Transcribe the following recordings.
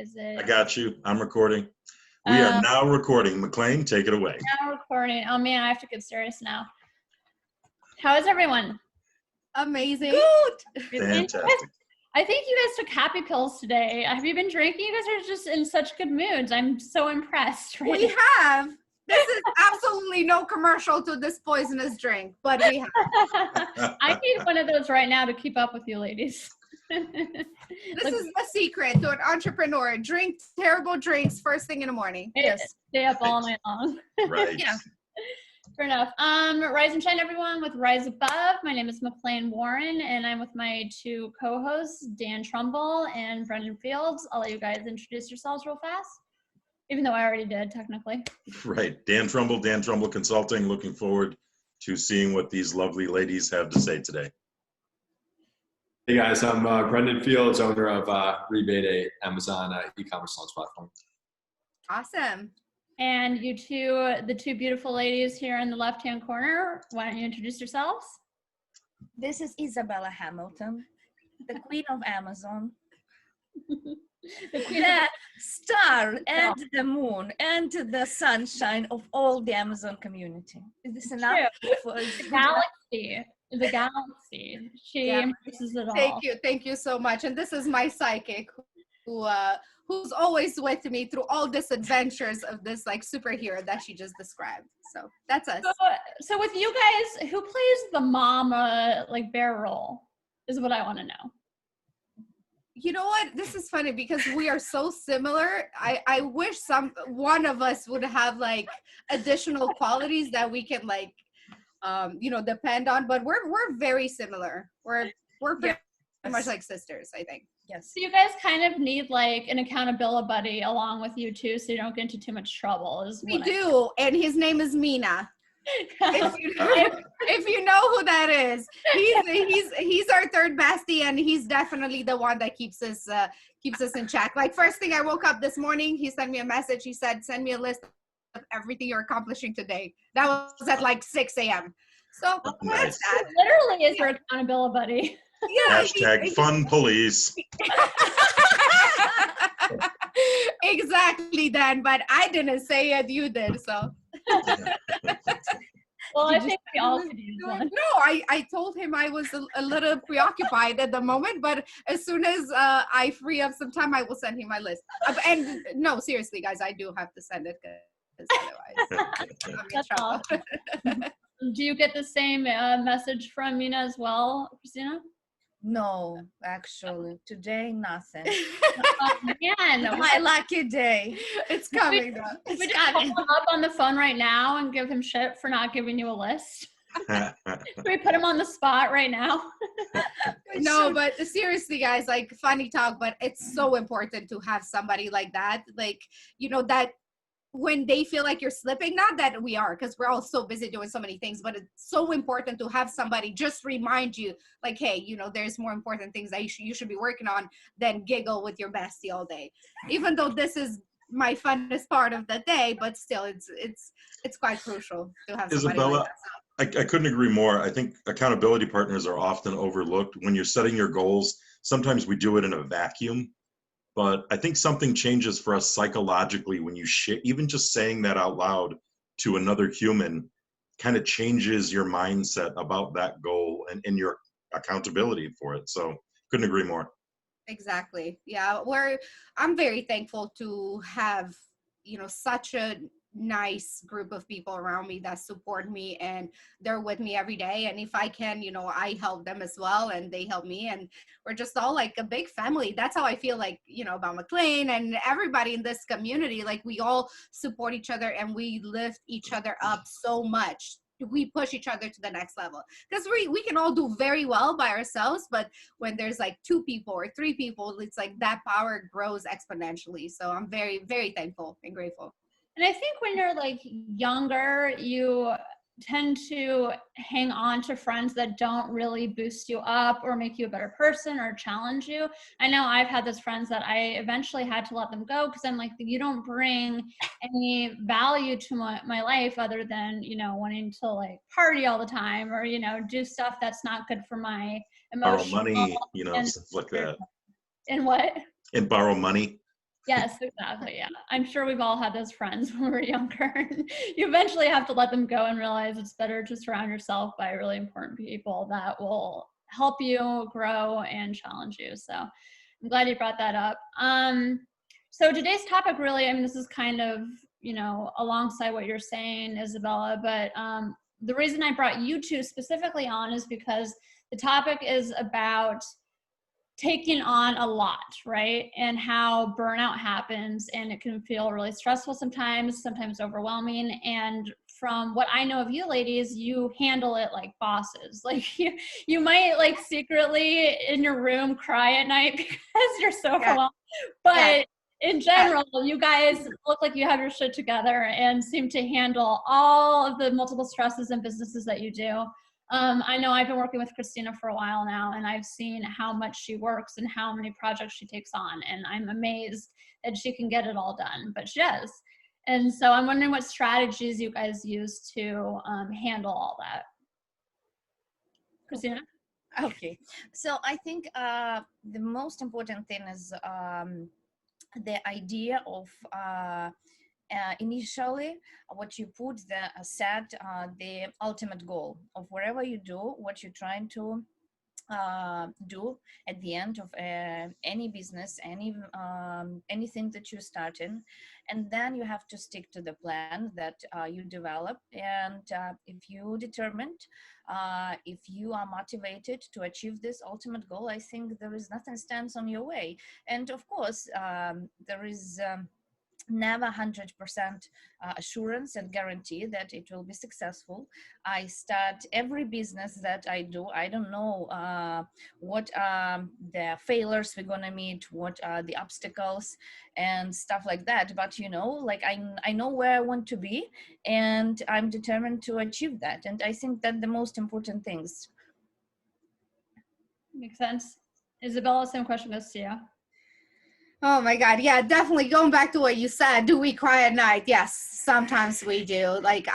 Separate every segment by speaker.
Speaker 1: Is it?
Speaker 2: I got you. I'm recording. We are now recording. McLean, take it away.
Speaker 1: Now recording. Oh man, I have to get serious now. How is everyone?
Speaker 3: Amazing.
Speaker 1: Good.
Speaker 2: Fantastic.
Speaker 1: I think you guys took happy pills today. Have you been drinking? You guys are just in such good moods. I'm so impressed. Right?
Speaker 3: We have. This is absolutely no commercial to this poisonous drink, but we have.
Speaker 1: I need one of those right now to keep up with you ladies.
Speaker 3: This is the secret to an entrepreneur. Drink terrible drinks first thing in the morning.
Speaker 1: Yes. Stay up all night long.
Speaker 2: Right.
Speaker 3: Yeah.
Speaker 1: Fair enough. Rise and shine, everyone, with Rise Above. My name is McLean Warren, and I'm with my two co-hosts, Dan Trumbull and Brendan Fields. I'll let you guys introduce yourselves real fast, even though I already did, technically.
Speaker 2: Right. Dan Trumbull Consulting. Looking forward to seeing what these lovely ladies have to say today.
Speaker 4: Hey guys, I'm Brendan Fields, owner of Rebate, a Amazon e-commerce launch platform.
Speaker 3: Awesome.
Speaker 1: And you two, the two beautiful ladies here in the left-hand corner, why don't you introduce yourselves?
Speaker 5: This is Isabella Hamilton, the queen of Amazon, the star and the moon and the sunshine of all the Amazon community. Is this enough?
Speaker 1: The galaxy. The galaxy. She embraces it all.
Speaker 3: Thank you so much. And this is my psychic who's always with me through all these adventures of this like superhero that she just described. So that's us.
Speaker 1: So with you guys, who plays the mama like bear role is what I want to know.
Speaker 3: You know what? This is funny because we are so similar. I wish one of us would have like additional qualities that we can like depend on, but we're very similar. We're pretty much like sisters, I think.
Speaker 5: Yes.
Speaker 1: So you guys kind of need like an accountability buddy along with you too, so you don't get into too much trouble.
Speaker 3: We do, and his name is Mina. if you know who that is, he's our third bestie, and he's definitely the one that keeps us in check. Like first thing I woke up this morning, he sent me a message. He said, "Send me a list of everything you're accomplishing today." That was at like 6 a.m. So
Speaker 2: Nice.
Speaker 3: that.
Speaker 1: Literally is your accountability buddy.
Speaker 3: Yeah.
Speaker 2: Hashtag fun police.
Speaker 3: Exactly, Dan. But I didn't say it. You did. So.
Speaker 1: Well, I think we all could use one.
Speaker 3: No, I told him I was a little preoccupied at the moment, but as soon as I free up some time, I will send him my list. And no, seriously, guys, I do have to send it because otherwise I'm in
Speaker 1: That's
Speaker 3: trouble.
Speaker 1: awesome. Do you get the same message from Mina as well, Christina?
Speaker 5: No, actually, today nothing.
Speaker 1: Oh, man,
Speaker 5: My lucky day.
Speaker 3: It's coming though.
Speaker 1: we just call him up on the phone right now and give him shit for not giving you a list. Can we put him on the spot right now?
Speaker 3: No, but seriously, guys, like funny talk, but it's so important to have somebody like that. Like, that when they feel like you're slipping, not that we are, because we're all so busy doing so many things, but it's so important to have somebody just remind you, like, hey, there's more important things that you should be working on than giggle with your bestie all day. Even though this is my funnest part of the day, but still, it's quite crucial to have somebody
Speaker 2: Isabella,
Speaker 3: like that.
Speaker 2: I couldn't agree more. I think accountability partners are often overlooked. When you're setting your goals, sometimes we do it in a vacuum. But I think something changes for us psychologically when you even just saying that out loud to another human kind of changes your mindset about that goal and your accountability for it. So couldn't agree more.
Speaker 3: Exactly. Yeah. I'm very thankful to have, such a nice group of people around me that support me and they're with me every day. And if I can, I help them as well and they help me, and we're just all like a big family. That's how I feel like, about McLean and everybody in this community. Like we all support each other and we lift each other up so much. We push each other to the next level because we can all do very well by ourselves, but when there's like 2 people or 3 people, it's like that power grows exponentially. So I'm very, very thankful and grateful.
Speaker 1: And I think when you're like younger, you tend to hang on to friends that don't really boost you up or make you a better person or challenge you. I know I've had those friends that I eventually had to let them go because I'm like, you don't bring any value to my life other than, wanting to like party all the time or, do stuff that's not good for my emotional
Speaker 2: Borrow money, stuff like that.
Speaker 1: And what?
Speaker 2: And borrow money.
Speaker 1: Yes, exactly. Yeah. I'm sure we've all had those friends when we were younger. You eventually have to let them go and realize it's better to surround yourself by really important people that will help you grow and challenge you. So I'm glad you brought that up. So today's topic really, I mean, this is kind of, alongside what you're saying, Isabella, but the reason I brought you two specifically on is because the topic is about taking on a lot, right? And how burnout happens, and it can feel really stressful sometimes overwhelming. And from what I know of you ladies, you handle it like bosses. Like you might like secretly in your room cry at night because you're so overwhelmed. But in general, you guys look like you have your shit together and seem to handle all of the multiple stresses and businesses that you do. I know I've been working with Christina for a while now, and I've seen how much she works and how many projects she takes on, and I'm amazed that she can get it all done, but she does. And so I'm wondering what strategies you guys use to handle all that. Christina?
Speaker 5: Okay, so I think the most important thing is the idea of initially what you put set the ultimate goal of wherever you do what you're trying to do at the end of any business, anything that you're starting, and then you have to stick to the plan that you develop. And if you determined, if you are motivated to achieve this ultimate goal, I think there is nothing stands on your way. And of course, there is never 100% assurance and guarantee that it will be successful. I start every business that I do. I don't know what the failures we're gonna meet, what are the obstacles and stuff like that. But like I know where I want to be, and I'm determined to achieve that. And I think that the most important things.
Speaker 1: Makes sense. Isabella, same question goes to you.
Speaker 3: Oh my God. Yeah, definitely. Going back to what you said, do we cry at night? Yes, sometimes we do. Like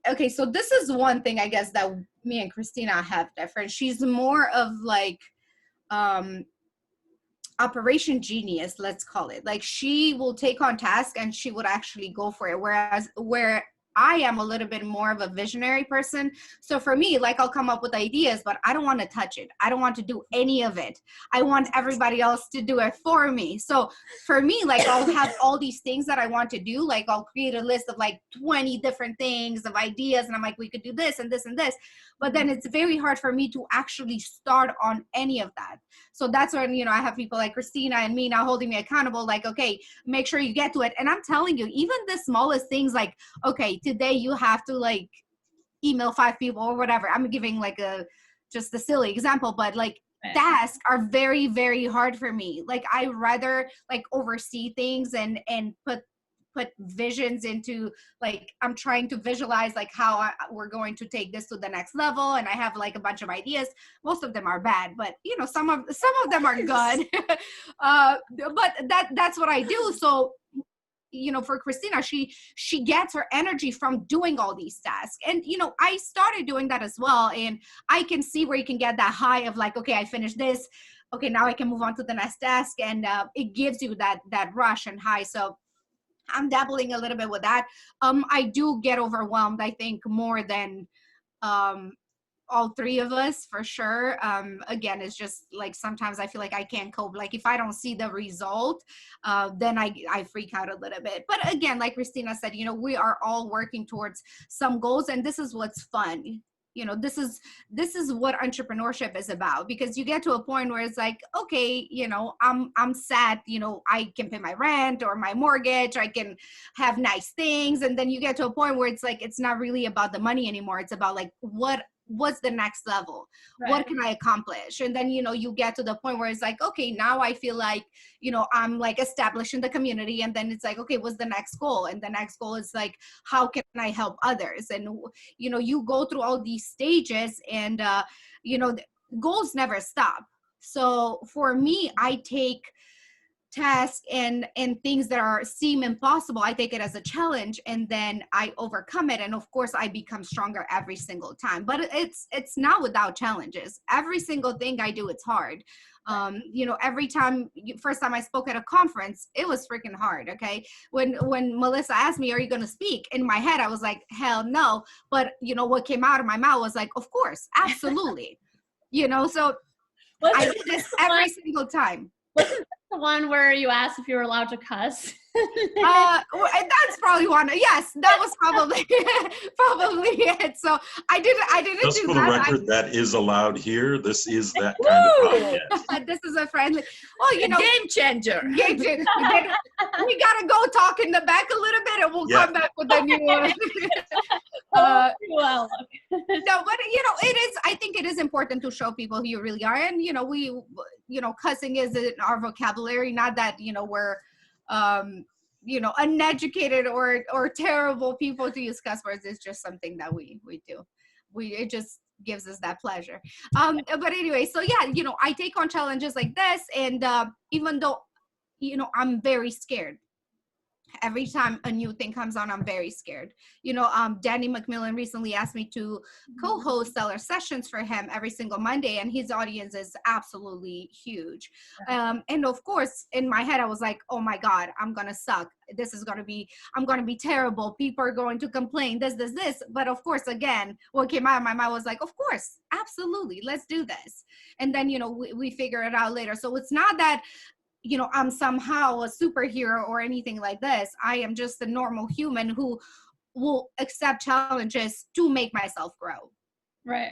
Speaker 3: okay, so this is one thing I guess that me and Christina have different. She's more of like, operation genius, let's call it. Like she will take on task and she would actually go for it. Whereas where I am a little bit more of a visionary person. So for me, like I'll come up with ideas, but I don't want to touch it. I don't want to do any of it. I want everybody else to do it for me. So for me, like I'll have all these things that I want to do. Like I'll create a list of like 20 different things of ideas. And I'm like, we could do this and this and this. But then it's very hard for me to actually start on any of that. So that's when, I have people like Christina and me now holding me accountable, like, okay, make sure you get to it. And I'm telling you, even the smallest things like, okay, today you have to like email 5 people or whatever. I'm giving like just a silly example, but like tasks are very, very hard for me. Like I rather like oversee things and put visions into, like I'm trying to visualize like how we're going to take this to the next level, and I have like a bunch of ideas. Most of them are bad, but some of them are good. But that's what I do. So for Christina, she gets her energy from doing all these tasks. And, I started doing that as well. And I can see where you can get that high of like, okay, I finished this. Okay, now I can move on to the next task. And it gives you that rush and high. So I'm dabbling a little bit with that. I do get overwhelmed, I think, more than all 3 of us for sure. Again, it's just like sometimes I feel like I can't cope. Like if I don't see the result, then I freak out a little bit. But again, like Christina said, we are all working towards some goals, and this is what's fun. This is what entrepreneurship is about, because you get to a point where it's like, okay, I'm sad, I can pay my rent or my mortgage, I can have nice things. And then you get to a point where it's like, it's not really about the money anymore. It's about like, what's the next level? Right. What can I accomplish? And then, you get to the point where it's like, okay, now I feel like, I'm like established in the community. And then it's like, okay, what's the next goal? And the next goal is like, how can I help others? And, you go through all these stages, and, goals never stop. So for me, I take tasks and things that seem impossible, I take it as a challenge, and then I overcome it. And of course I become stronger every single time. But it's not without challenges. Every single thing I do, it's hard. Every time, first time I spoke at a conference, it was freaking hard. Okay. When Melissa asked me, are you going to speak? In my head, I was like, hell no. But what came out of my mouth was like, of course, absolutely. So I did this every single time.
Speaker 1: Wasn't the one where you asked if you were allowed to cuss?
Speaker 3: That's probably one. Yes, that was probably it. So I didn't
Speaker 2: Just
Speaker 3: do
Speaker 2: for the
Speaker 3: that.
Speaker 2: record, that is allowed here. This is that kind of podcast.
Speaker 3: This is a friendly. Well,
Speaker 5: Game changer.
Speaker 3: we gotta go talk in the back a little bit, and we'll come back with a new one.
Speaker 1: Well,
Speaker 3: No, but it is. I think it is important to show people who you really are, and we, cussing is in our vocabulary. Not that we're, uneducated or terrible people to use cuss words. It's just something that we do. It just gives us that pleasure. But anyway, so yeah, I take on challenges like this, and even though I'm very scared. Every time a new thing comes on, I'm very scared. Danny McMillan recently asked me to co-host seller sessions for him every single Monday, and his audience is absolutely huge. And of course, in my head, I was like, oh my God, I'm going to suck. I'm going to be terrible. People are going to complain, this. But of course, again, what came out of my mouth was like, of course, absolutely, let's do this. And then, we figure it out later. So it's not that I'm somehow a superhero or anything like this. I am just a normal human who will accept challenges to make myself grow.
Speaker 1: Right.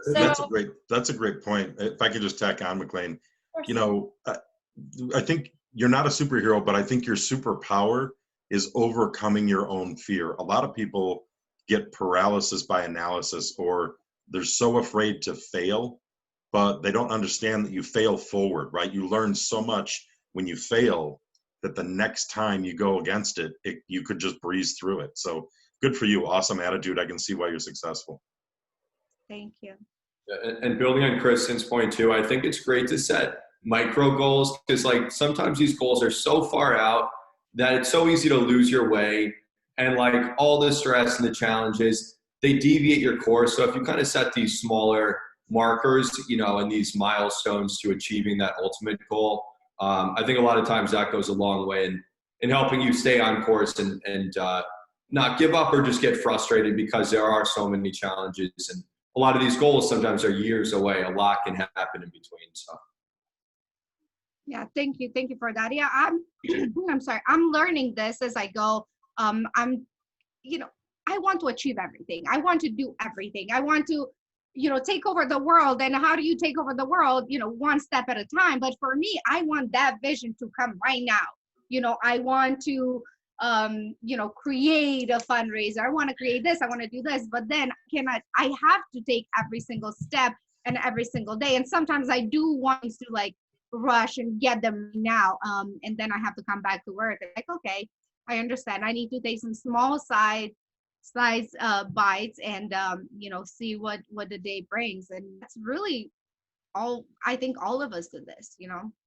Speaker 1: So,
Speaker 2: That's a great point. If I could just tack on, McLean, I think you're not a superhero, but I think your superpower is overcoming your own fear. A lot of people get paralysis by analysis, or they're so afraid to fail, but they don't understand that you fail forward, right? You learn so much when you fail that the next time you go against it, you could just breeze through it. So good for you. Awesome attitude. I can see why you're successful.
Speaker 3: Thank you.
Speaker 4: And building on Kristen's point too, I think it's great to set micro goals, because sometimes these goals are so far out that it's so easy to lose your way, and all the stress and the challenges, they deviate your course. So if you kind of set these smaller markers, and these milestones to achieving that ultimate goal, I think a lot of times that goes a long way in helping you stay on course and not give up or just get frustrated, because there are so many challenges, and a lot of these goals sometimes are years away. A lot can happen in between. So
Speaker 3: yeah, thank you for that. Yeah, I'm sorry, I'm learning this as I go. I want to achieve everything. I want to do everything. I want to take over the world. And how do you take over the world? One step at a time. But for me, I want that vision to come right now. I want to, create a fundraiser. I want to create this. I want to do this. But then I have to take every single step and every single day. And sometimes I do want to rush and get them now. And then I have to come back to work. Okay, I understand. I need to take some small size bites and see what the day brings. And that's really all. I think all of us do this,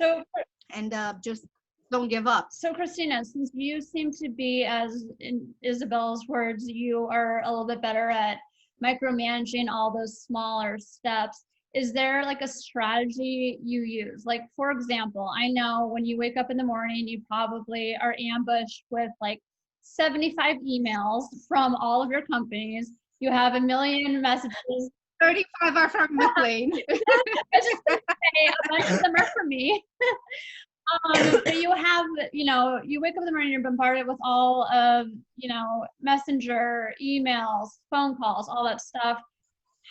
Speaker 1: So,
Speaker 3: and just don't give up.
Speaker 1: So Christina, since you seem to be, as in Isabel's words, you are a little bit better at micromanaging all those smaller steps, is there a strategy you use? For example, I know when you wake up in the morning, you probably are ambushed with 75 emails from all of your companies. You have a million messages.
Speaker 3: 35 are from McLean.
Speaker 1: A bunch of them are for me. But you have, you wake up in the morning, you're bombarded with all of, messenger, emails, phone calls, all that stuff.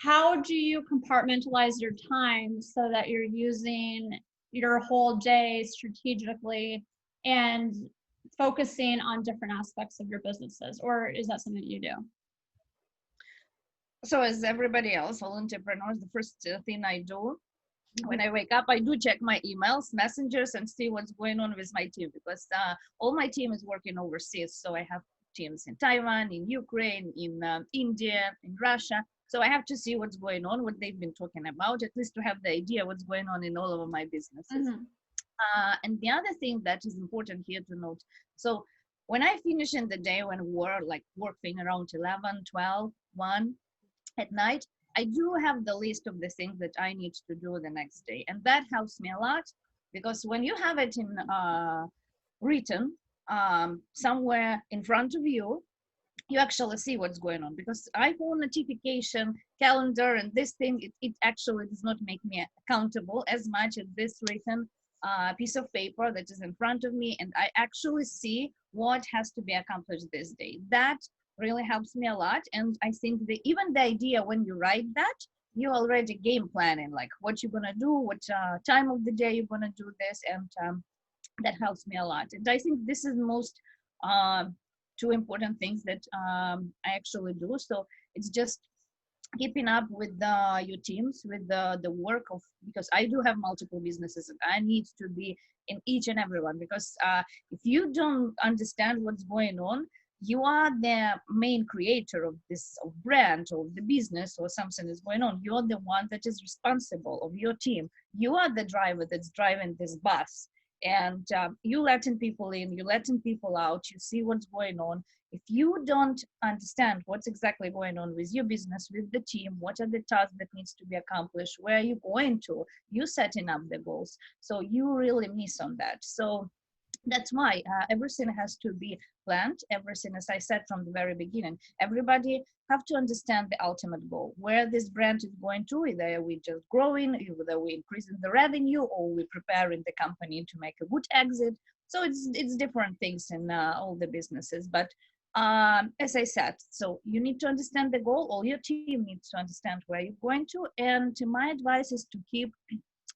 Speaker 1: How do you compartmentalize your time so that you're using your whole day strategically and focusing on different aspects of your businesses? Or is that something that you do?
Speaker 5: So as everybody else, all entrepreneurs, the first thing I do when I wake up, I do check my emails, messengers, and see what's going on with my team, because all my team is working overseas. So I have teams in Taiwan, in Ukraine, in India, in Russia. So I have to see what's going on, what they've been talking about, at least to have the idea what's going on in all of my businesses. Mm-hmm. And the other thing that is important here to note, so when I finish in the day, when we're working around 11, 12, 1 at night, I do have the list of the things that I need to do the next day. And that helps me a lot, because when you have it in written somewhere in front of you, you actually see what's going on. Because iPhone notification, calendar, and this thing, it actually does not make me accountable as much as this written piece of paper that is in front of me, and I actually see what has to be accomplished this day. That really helps me a lot. And I think that even the idea when you write that, you already game planning, like what you're gonna do, what time of the day you're gonna do this, and that helps me a lot. And I think this is most two important things that I actually do. So it's just keeping up with your teams, with the work of, because I do have multiple businesses and I need to be in each and every one, because if you don't understand what's going on, you are the main creator of this brand or the business, or something is going on. You're the one that is responsible of your team. You are the driver that's driving this bus, and you letting people in, you letting people out, you see what's going on. If you don't understand what's exactly going on with your business, with the team, what are the tasks that needs to be accomplished, where are you going to, you setting up the goals, so you really miss on that. So that's why everything has to be planned. Everything, as I said from the very beginning, everybody have to understand the ultimate goal, where this brand is going to. Either we just growing, either we increasing the revenue, or we preparing the company to make a good exit. So it's different things in all the businesses. But as I said, so you need to understand the goal. All your team needs to understand where you're going to. And my advice is to keep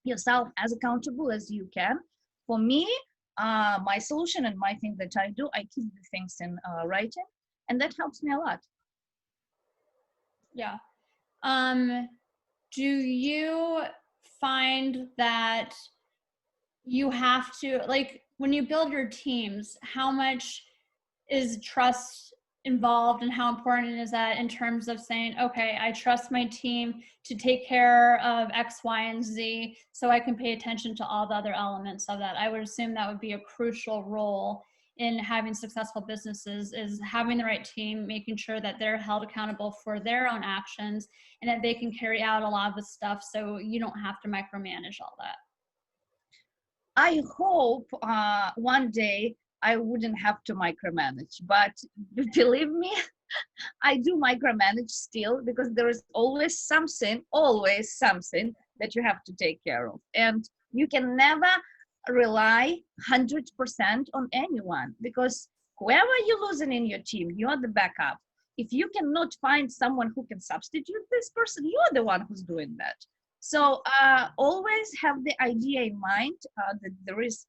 Speaker 5: yourself as accountable as you can. For me, my solution and my thing that I do, I keep the things in writing, and that helps me a lot.
Speaker 1: Yeah. Do you find that you have to, like, when you build your teams, how much is trust involved, and how important is that in terms of saying, okay, I trust my team to take care of X, Y, and Z, so I can pay attention to all the other elements of that? I would assume that would be a crucial role in having successful businesses, is having the right team, making sure that they're held accountable for their own actions, and that they can carry out a lot of the stuff, so you don't have to micromanage all that.
Speaker 5: I hope one day I wouldn't have to micromanage, but believe me, I do micromanage still, because there is always something that you have to take care of. And you can never rely 100% on anyone, because whoever you're losing in your team, you're the backup. If you cannot find someone who can substitute this person, you're the one who's doing that. So always have the idea in mind that there is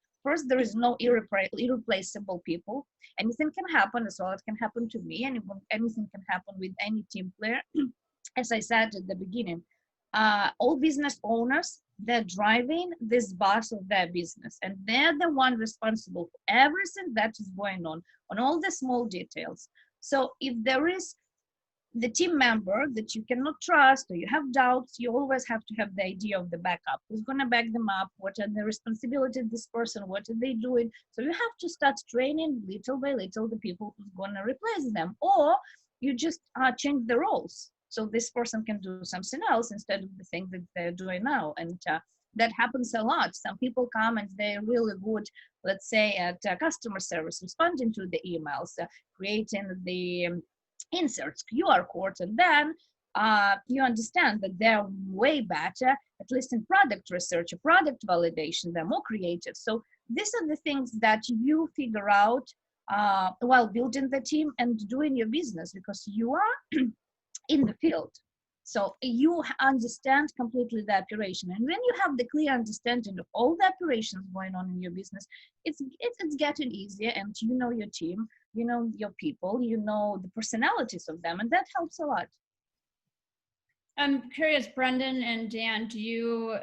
Speaker 5: no irreplaceable people. Anything can happen, as well it can happen to me, and anything can happen with any team player. As I said at the beginning, all business owners, they're driving this bus of their business, and they're the one responsible for everything that is going on all the small details. So if there is the team member that you cannot trust, or you have doubts, you always have to have the idea of the backup. Who's going to back them up? What are the responsibilities of this person? What are they doing? So you have to start training little by little the people who's going to replace them, or you just change the roles. So this person can do something else instead of the thing that they're doing now. And that happens a lot. Some people come and they're really good, let's say, at customer service, responding to the emails, creating the inserts, QR codes, and then you understand that they're way better, at least in product research or product validation. They're more creative. So these are the things that you figure out while building the team and doing your business, because you are in the field. So you understand completely the operation. And when you have the clear understanding of all the operations going on in your business, it's getting easier, and you know your team, you know your people, you know the personalities of them, and that helps a lot.
Speaker 1: I'm curious, Brendan and Dan, do you,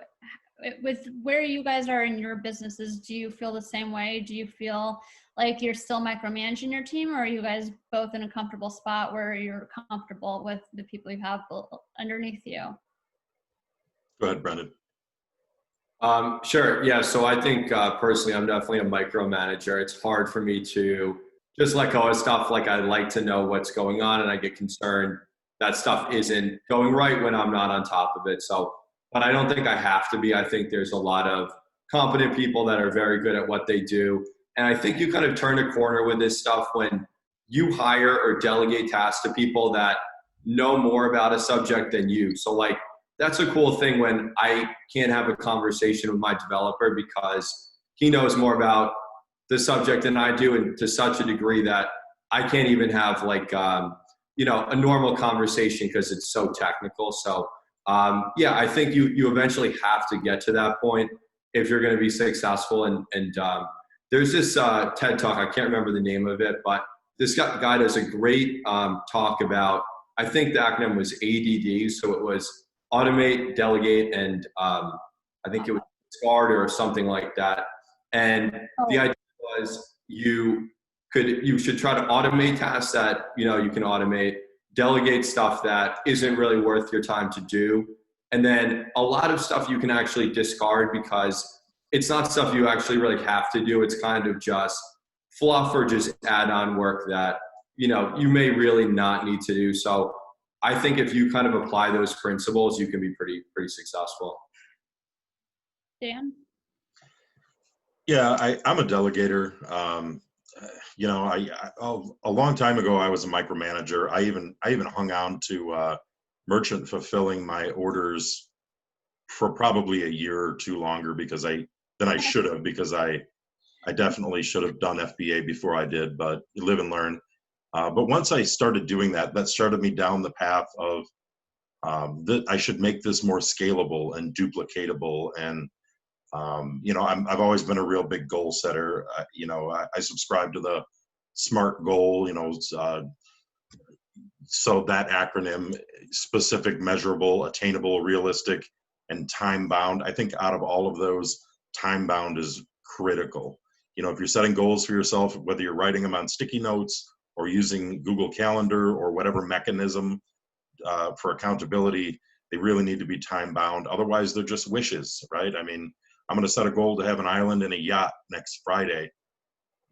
Speaker 1: with where you guys are in your businesses, do you feel the same way? Do you feel like you're still micromanaging your team, or are you guys both in a comfortable spot where you're comfortable with the people you have underneath you?
Speaker 2: Go ahead, Brendan.
Speaker 4: Sure. Yeah. So I think personally, I'm definitely a micromanager. It's hard for me to just let go of stuff. Like, I like to know what's going on, and I get concerned that stuff isn't going right when I'm not on top of it. So, but I don't think I have to be. I think there's a lot of competent people that are very good at what they do. And I think you kind of turn a corner with this stuff when you hire or delegate tasks to people that know more about a subject than you. So like, that's a cool thing when I can't have a conversation with my developer because he knows more about the subject than I do, and to such a degree that I can't even have like, you know, a normal conversation because it's so technical. So yeah, I think you eventually have to get to that point if you're going to be successful. And there's this TED Talk, I can't remember the name of it, but this guy does a great talk about, I think the acronym was ADD. So it was automate, delegate, and I think it was discard or something like that. And the idea was you should try to automate tasks that, you know, you can automate, delegate stuff that isn't really worth your time to do. And then a lot of stuff you can actually discard because it's not stuff you actually really have to do. It's kind of just fluff or just add-on work that, you know, you may really not need to do. So I think if you kind of apply those principles, you can be pretty successful.
Speaker 1: Dan?
Speaker 2: Yeah, I'm a delegator. You know, a long time ago, I was a micromanager. I even hung on to merchant fulfilling my orders for probably a year or two longer because I should have, because I definitely should have done FBA before I did, but you live and learn. But once I started doing that, that started me down the path of that I should make this more scalable and duplicatable. And you know, I've always been a real big goal setter. You know, I subscribe to the SMART goal. You know, so that acronym: specific, measurable, attainable, realistic, and time bound. I think out of all of those, time bound is critical. You know, if you're setting goals for yourself, whether you're writing them on sticky notes or using Google Calendar or whatever mechanism for accountability, they really need to be time bound. Otherwise, they're just wishes, right? I mean, I'm going to set a goal to have an island and a yacht next Friday.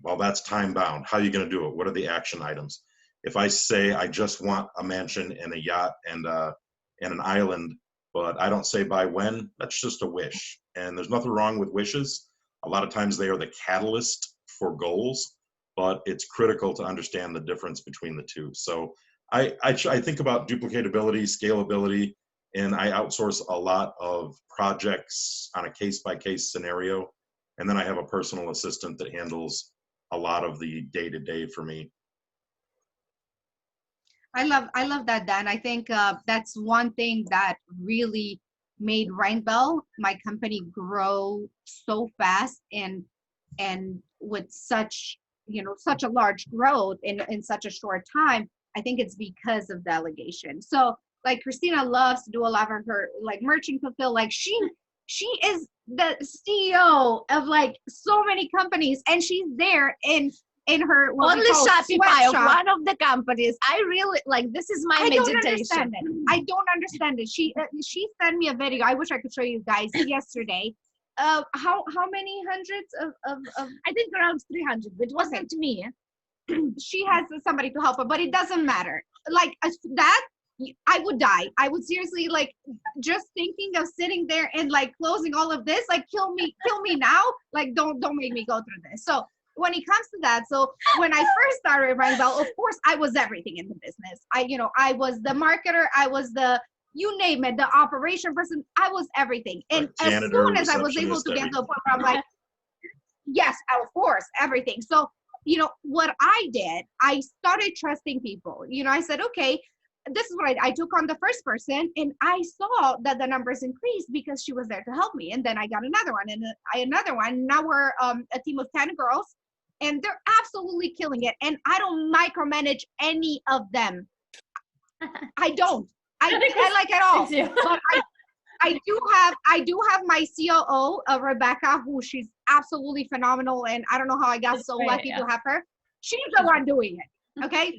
Speaker 2: Well, that's time bound. How are you going to do it? What are the action items? If I say I just want a mansion and a yacht and an island, but I don't say by when, that's just a wish. And there's nothing wrong with wishes. A lot of times they are the catalyst for goals, but it's critical to understand the difference between the two. So I think about duplicatability, scalability, and I outsource a lot of projects on a case-by-case scenario. And then I have a personal assistant that handles a lot of the day-to-day for me.
Speaker 3: I love that, Dan. I think that's one thing that really made Rainbow, my company, grow so fast and with such, you know, such a large growth in such a short time. I think it's because of delegation. So like Christina loves to do a lot of her like merchant fulfill. Like she is the CEO of like so many companies, and she's there in her
Speaker 5: only Shopify of one of the companies. I really like, this is my meditation.
Speaker 3: I don't understand it. She sent me a video. I wish I could show you guys yesterday. How many hundreds of
Speaker 5: I think around 300. It wasn't me.
Speaker 3: She has somebody to help her, but it doesn't matter. Like that, I would die. I would seriously, like, just thinking of sitting there and like closing all of this, like kill me now. Like don't make me go through this. So when it comes to that, so when I first started Rainbow, of course I was everything in the business. I was the marketer, I was the, you name it, the operation person, I was everything. And
Speaker 2: like
Speaker 3: as soon as I was able to get to a point where I'm like, yes, of course, everything. So, you know, what I did, I started trusting people. You know, I said, okay, this is what I took on the first person, and I saw that the numbers increased because she was there to help me. And then I got another one and another one. Now we're a team of 10 girls, and they're absolutely killing it. And I don't micromanage any of them. I don't. I like it all. But I do have my COO, Rebecca, who she's absolutely phenomenal, and I don't know how I got so lucky to have her. She's the one doing it. Okay.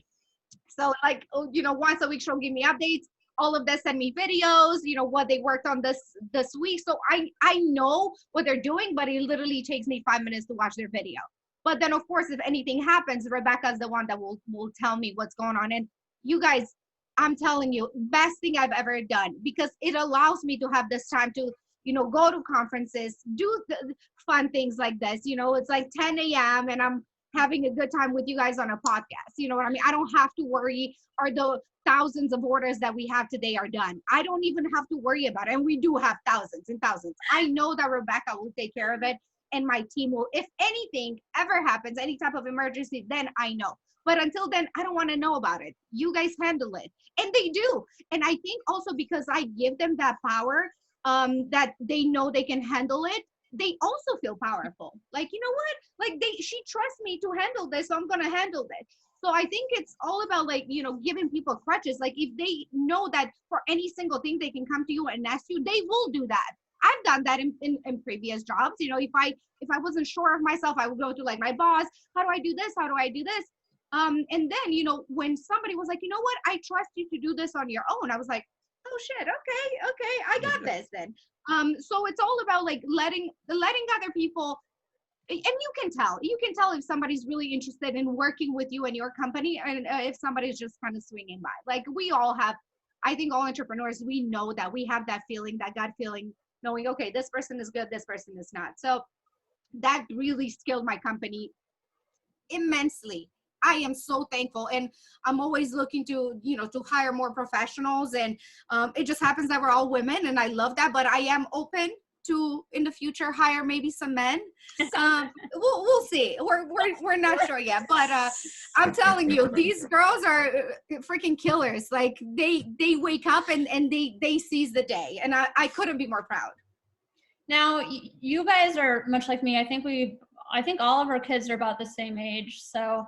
Speaker 3: So like, you know, once a week she'll give me updates. All of them send me videos, you know, what they worked on this week. So I know what they're doing, but it literally takes me 5 minutes to watch their video. But then of course, if anything happens, Rebecca's the one that will tell me what's going on. And you guys, I'm telling you, best thing I've ever done, because it allows me to have this time to, go to conferences, do fun things like this. It's like 10 a.m. and I'm having a good time with you guys on a podcast. You know what I mean? I don't have to worry, are the thousands of orders that we have today are done. I don't even have to worry about it. And we do have thousands and thousands. I know that Rebecca will take care of it, and my team will. If anything ever happens, any type of emergency, then I know. But until then, I don't want to know about it. You guys handle it. And they do. And I think also because I give them that power, that they know they can handle it, they also feel powerful. Like, you know what? Like, she trusts me to handle this, so I'm going to handle this. So I think it's all about, like, giving people crutches. Like, if they know that for any single thing they can come to you and ask you, they will do that. I've done that in previous jobs. If I wasn't sure of myself, I would go to, like, my boss. How do I do this? How do I do this? And then, when somebody was like, you know what, I trust you to do this on your own, I was like, oh shit, okay, I got this then. So it's all about, like, letting other people, and you can tell if somebody's really interested in working with you and your company, and if somebody's just kind of swinging by. Like, we all have, I think all entrepreneurs, we know that we have that feeling, that gut feeling, knowing, okay, this person is good, this person is not. So that really skilled my company immensely. I am so thankful, and I'm always looking to hire more professionals, and it just happens that we're all women, and I love that. But I am open to, in the future, hire maybe some men. We'll see. We're not sure yet, but I'm telling you, these girls are freaking killers. Like, they wake up and they seize the day, and I couldn't be more proud.
Speaker 1: Now, you guys are much like me. I think all of our kids are about the same age. So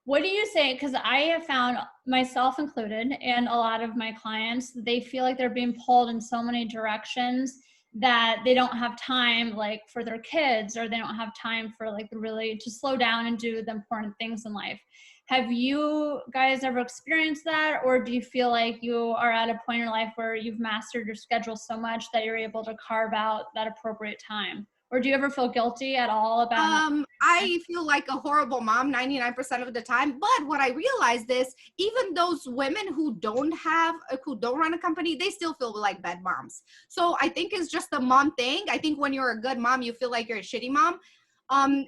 Speaker 1: what do you say? Because I have found, myself included, and a lot of my clients, they feel like they're being pulled in so many directions that they don't have time, like, for their kids, or they don't have time for, like, really to slow down and do the important things in life. Have you guys ever experienced that? Or do you feel like you are at a point in your life where you've mastered your schedule so much that you're able to carve out that appropriate time? Or do you ever feel guilty at all about
Speaker 3: I feel like a horrible mom 99% of the time. But what I realized is, even those women who don't run a company, they still feel like bad moms. So I think it's just a mom thing. I think when you're a good mom, you feel like you're a shitty mom.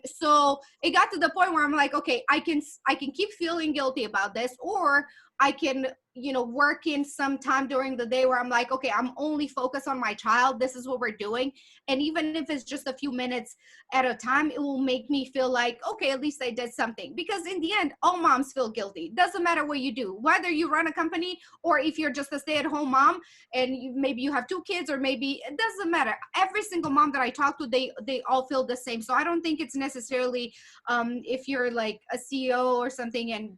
Speaker 3: So it got to the point where I'm like, okay, I can keep feeling guilty about this, or I can, work in some time during the day where I'm like, okay, I'm only focused on my child. This is what we're doing. And even if it's just a few minutes at a time, it will make me feel like, okay, at least I did something. Because in the end, all moms feel guilty. Doesn't matter what you do, whether you run a company or if you're just a stay-at-home mom and maybe you have 2 kids, or maybe it doesn't matter. Every single mom that I talk to, they all feel the same. So I don't think it's necessarily if you're like a CEO or something and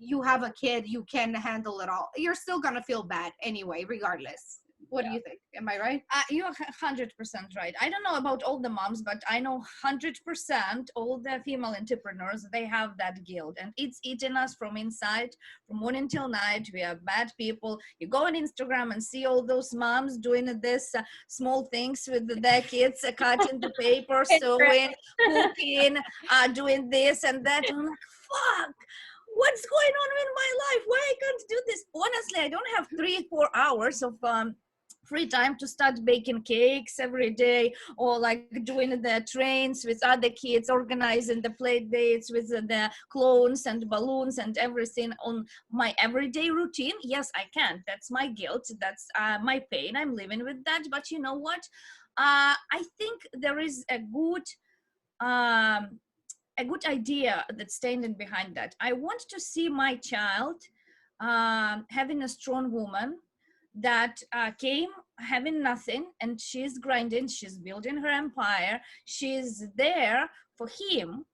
Speaker 3: you have a kid, you can handle it all. You're still gonna feel bad anyway, regardless. What do you think? Am I right?
Speaker 5: You're 100% right. I don't know about all the moms, but I know 100% all the female entrepreneurs, they have that guilt, and it's eating us from inside, from morning till night. We are bad people. You go on Instagram and see all those moms doing this small things with their kids, cutting the paper, sewing, cooking, doing this and that. And I'm like, fuck. What's going on in my life? Why I can't do this? Honestly, I don't have 3-4 hours of free time to start baking cakes every day, or like doing the trains with other kids, organizing the play dates with the clones and balloons and everything on my everyday routine. Yes, I can. That's my guilt. That's my pain. I'm living with that. But you know what? I think there is a good idea that's standing behind that. I want to see my child having a strong woman that came having nothing, and she's grinding, she's building her empire, she's there for him.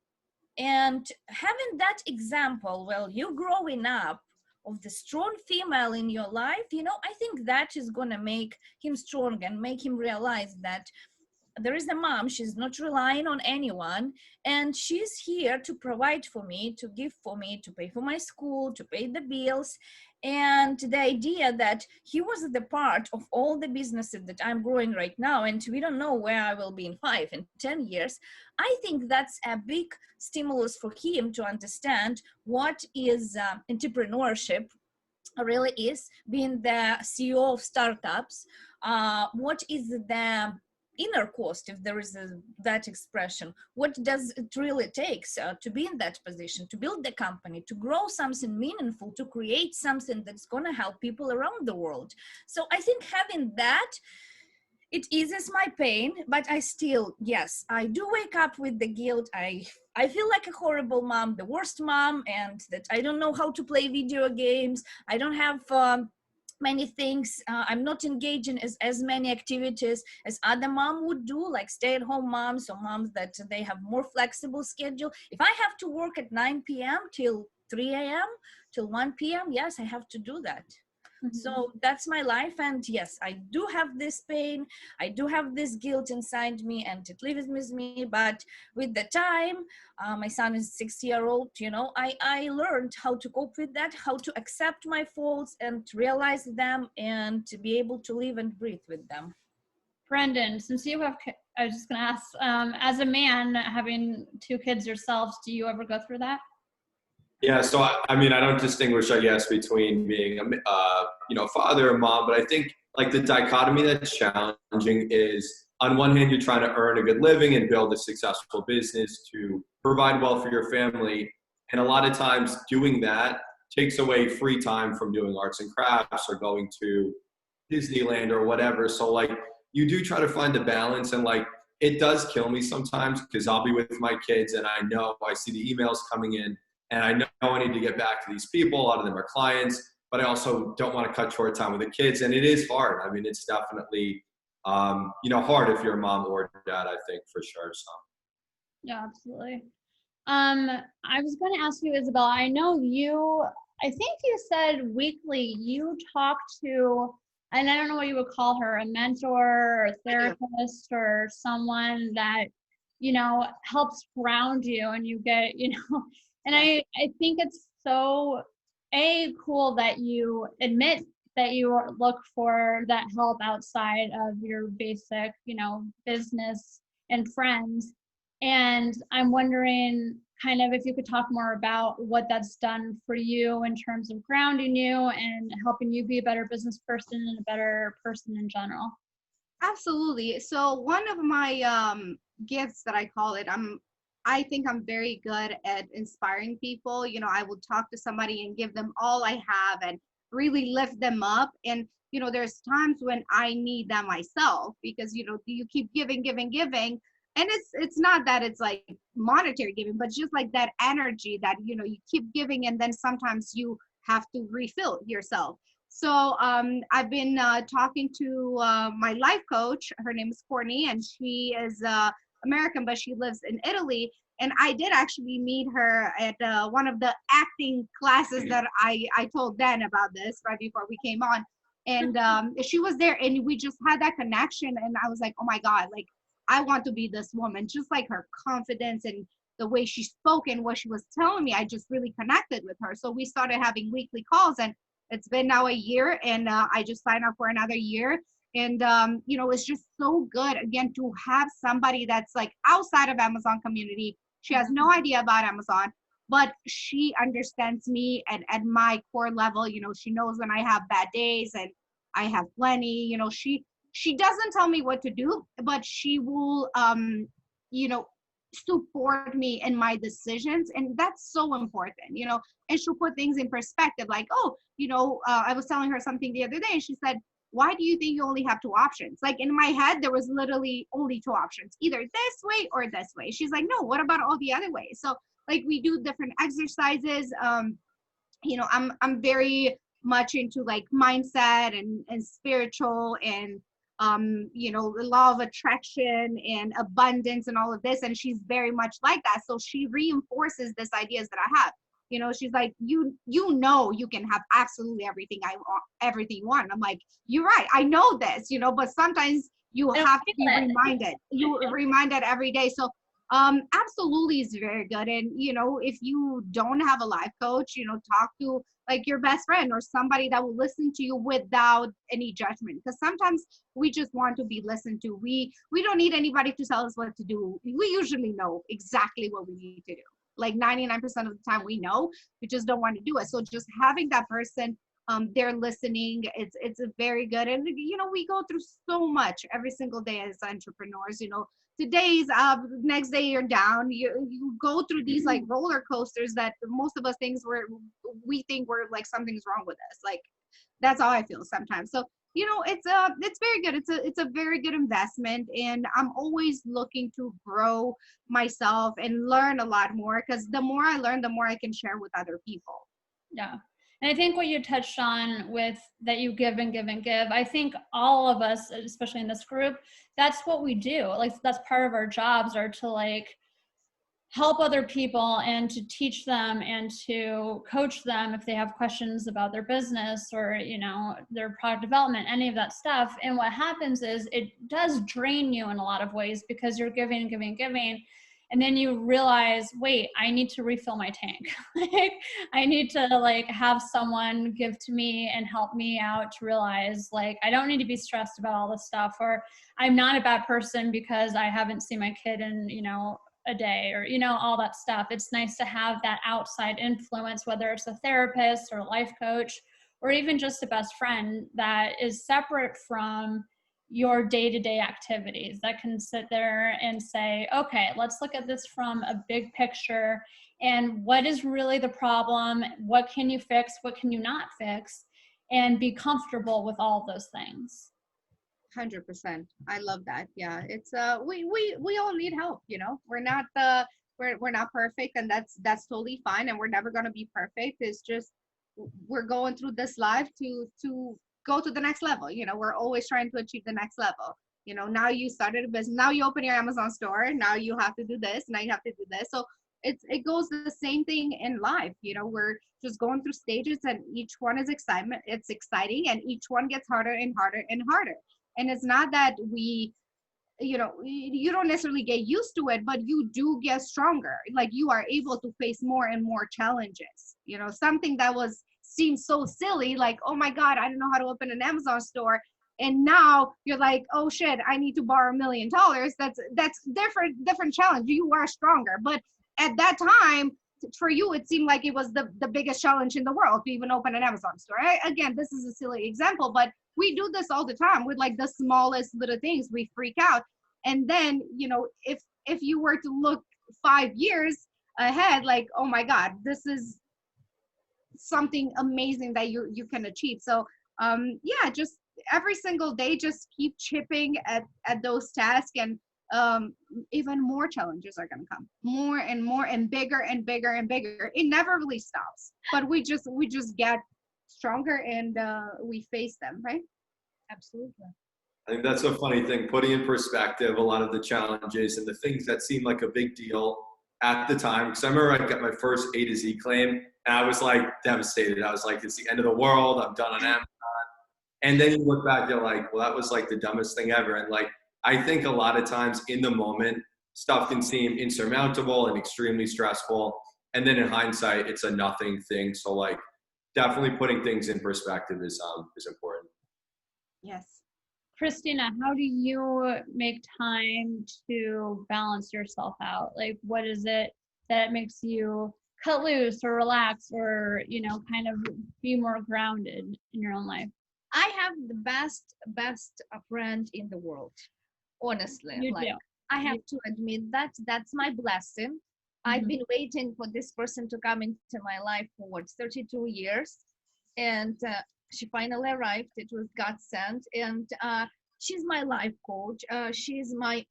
Speaker 5: And having that example while you're growing up of the strong female in your life, I think that is going to make him strong and make him realize that there is a mom, she's not relying on anyone, and she's here to provide for me, to give for me, to pay for my school, to pay the bills. And the idea that he was the part of all the businesses that I'm growing right now, and we don't know where I will be in 5 and 10 years, I think that's a big stimulus for him to understand what is entrepreneurship, really is, being the CEO of startups, what is the inner cost, if there is that expression? What does it really take to be in that position, to build the company, to grow something meaningful, to create something that's going to help people around the world? So I think having that, it eases my pain, but I still, yes, I do wake up with the guilt. I feel like a horrible mom, the worst mom, and that I don't know how to play video games. I don't have many things. I'm not engaging as many activities as other mom would do, like stay-at-home moms or moms that they have more flexible schedule. If I have to work at 9 p.m. till 3 a.m. till 1 p.m., yes, I have to do that. So that's my life. And yes, I do have this pain. I do have this guilt inside me, and it lives with me. But with the time, my son is 6-year-old, I learned how to cope with that, how to accept my faults and realize them, and to be able to live and breathe with them.
Speaker 1: Brendan, since you have, I was just going to ask, as a man having 2 kids yourselves, do you ever go through that?
Speaker 4: Yeah, so I mean, I don't distinguish, I guess, between being a father or mom, but I think like the dichotomy that's challenging is, on one hand, you're trying to earn a good living and build a successful business to provide well for your family, and a lot of times doing that takes away free time from doing arts and crafts or going to Disneyland or whatever. So like, you do try to find a balance, and like, it does kill me sometimes because I'll be with my kids and I see the emails coming in, and I know I need to get back to these people. A lot of them are clients, but I also don't want to cut short time with the kids. And it is hard. I mean, it's definitely, hard if you're a mom or a dad, I think, for sure. So.
Speaker 1: Yeah, absolutely. I was going to ask you, Isabel, I know I think you said weekly you talk to, and I don't know what you would call her, a mentor or a therapist or someone that, helps ground you, and you get, and I think it's so cool that you admit that you look for that help outside of your basic, business and friends. And I'm wondering kind of if you could talk more about what that's done for you in terms of grounding you and helping you be a better business person and a better person in general.
Speaker 3: Absolutely. So one of my gifts that I call it, I think I'm very good at inspiring people. I will talk to somebody and give them all I have and really lift them up. And, there's times when I need that myself because, you keep giving. And it's not that it's like monetary giving, but just like that energy that, you keep giving, and then sometimes you have to refill yourself. So I've been talking to my life coach. Her name is Courtney, and she is American, but she lives in Italy. And I did actually meet her at one of the acting classes that I told Dan about this right before we came on. And she was there, and we just had that connection. And I was like, oh my God, like, I want to be this woman, just like her confidence and the way she spoke and what she was telling me. I just really connected with her. So we started having weekly calls, and it's been now a year, and I just signed up for another year. And, it's just so good, again, to have somebody that's like outside of Amazon community. She has no idea about Amazon, but she understands me at my core level. She knows when I have bad days, and I have plenty. She doesn't tell me what to do, but she will, support me in my decisions. And that's so important, and she'll put things in perspective, like, I was telling her something the other day, and she said, why do you think you only have 2 options? Like, in my head, there was literally only 2 options, either this way or this way. She's like, no, what about all the other ways? So like, we do different exercises. I'm very much into like mindset and spiritual and the law of attraction and abundance and all of this. And she's very much like that. So she reinforces these ideas that I have. She's like, you can have absolutely everything everything you want. I'm like, you're right. I know this, but sometimes you have to be reminded. You reminded every day. So absolutely is very good. And, if you don't have a life coach, talk to like your best friend or somebody that will listen to you without any judgment. Because sometimes we just want to be listened to. We don't need anybody to tell us what to do. We usually know exactly what we need to do. Like 99% of the time we know, we just don't want to do it. So just having that person They're listening. It's a very good, and we go through so much every single day as entrepreneurs. Today's up, next day you're down. You go through these like roller coasters that most of us we think we're like something's wrong with us. Like that's how I feel sometimes. So it's very good. It's a very good investment, and I'm always looking to grow myself and learn a lot more, because the more I learn, the more I can share with other people.
Speaker 1: Yeah. And I think what you touched on with that you give and give and give, I think all of us, especially in this group, that's what we do. Like that's part of our jobs, are to like help other people and to teach them and to coach them if they have questions about their business or, their product development, any of that stuff. And what happens is it does drain you in a lot of ways, because you're giving and giving and giving. And then you realize, wait, I need to refill my tank. Like I need to have someone give to me and help me out to realize I don't need to be stressed about all this stuff, or I'm not a bad person because I haven't seen my kid in, a day, or, all that stuff. It's nice to have that outside influence, whether it's a therapist or a life coach, or even just a best friend that is separate from your day-to-day activities, that can sit there and say, okay, let's look at this from a big picture, and what is really the problem? What can you fix? What can you not fix? And be comfortable with all those things.
Speaker 3: 100%. I love that. Yeah, it's we all need help. We're not we're not perfect, and that's totally fine, and we're never going to be perfect. It's just we're going through this life to go to the next level. We're always trying to achieve the next level. Now you started a business, now you open your Amazon store, now you have to do this, now you have to do this. So it goes the same thing in life. We're just going through stages, and each one is excitement. It's exciting, and each one gets harder and harder and harder. And it's not that you don't necessarily get used to it, but you do get stronger. Like you are able to face more and more challenges. Something that seems so silly, like, oh my God, I don't know how to open an Amazon store. And now you're like, oh shit, I need to borrow $1 million. That's different challenge. You are stronger. But at that time, for you, it seemed like it was the biggest challenge in the world to even open an Amazon store. Again, this is a silly example, but we do this all the time with the smallest little things. We freak out. And then, if you were to look 5 years ahead, like, oh my God, this is something amazing that you can achieve. So just every single day, just keep chipping at those tasks, and even more challenges are going to come, more and more, and bigger and bigger and bigger. It never really stops, but we just get stronger, and we face them, right?
Speaker 5: Absolutely.
Speaker 4: I think that's a funny thing, putting in perspective a lot of the challenges and the things that seem like a big deal at the time. Because I remember I got my first A to Z claim, and I was devastated. I was like, it's the end of the world. I'm done on Amazon. And then you look back, you're like, well, that was the dumbest thing ever. And I think a lot of times in the moment, stuff can seem insurmountable and extremely stressful. And then in hindsight, it's a nothing thing. So definitely putting things in perspective is important.
Speaker 3: Yes.
Speaker 1: Christina, how do you make time to balance yourself out? What is it that makes you cut loose or relax, or, kind of be more grounded in your own life?
Speaker 5: I have the best friend in the world, honestly.
Speaker 1: You do.
Speaker 5: I have to admit that's my blessing. Mm-hmm. I've been waiting for this person to come into my life for 32 years, and she finally arrived. It was God sent, and she's my life coach. She's my